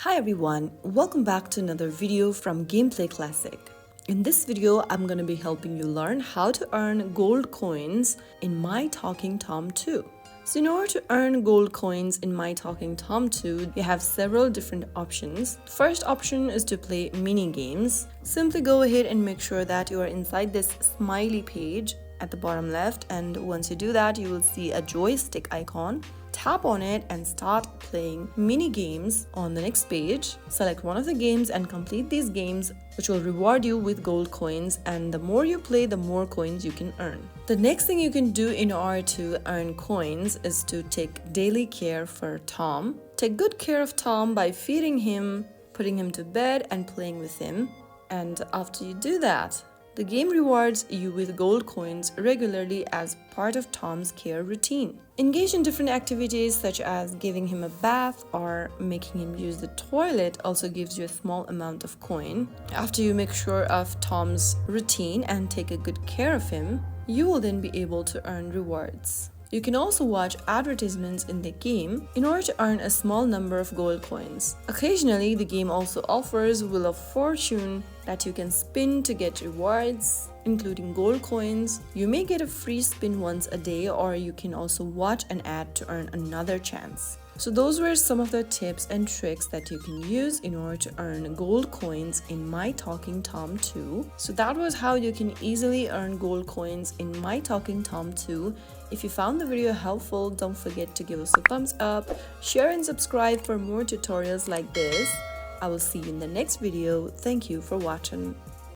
Hi everyone, welcome back to another video from Gameplay Classic. In this video, I'm going to be helping you learn how to earn gold coins in My Talking Tom 2. So in order to earn gold coins in My Talking Tom 2, you have several different options. The first option is to play mini games. Simply go ahead and make sure that you are inside this smiley page at the bottom left, and once you do that, you will see a joystick icon. Tap on it and start playing mini games on the next page. Select one of the games and complete these games, which will reward you with gold coins, and the more you play, the more coins you can earn. The next thing you can do in order to earn coins is to take daily care for Tom. Take good care of Tom by feeding him, putting him to bed, and playing with him. And after you do that, the game rewards you with gold coins regularly as part of Tom's care routine. Engage in different activities such as giving him a bath or making him use the toilet also gives you a small amount of coin. After you make sure of Tom's routine and take a good care of him, you will then be able to earn rewards. You can also watch advertisements in the game in order to earn a small number of gold coins. Occasionally, the game also offers Wheel of Fortune that you can spin to get rewards, including gold coins. You may get a free spin once a day, or you can also watch an ad to earn another chance. So those were some of the tips and tricks that you can use in order to earn gold coins in My Talking Tom 2. So that was how you can easily earn gold coins in My Talking Tom 2. If you found the video helpful, don't forget to give us a thumbs up, share and subscribe for more tutorials like this. I will see you in the next video. Thank you for watching.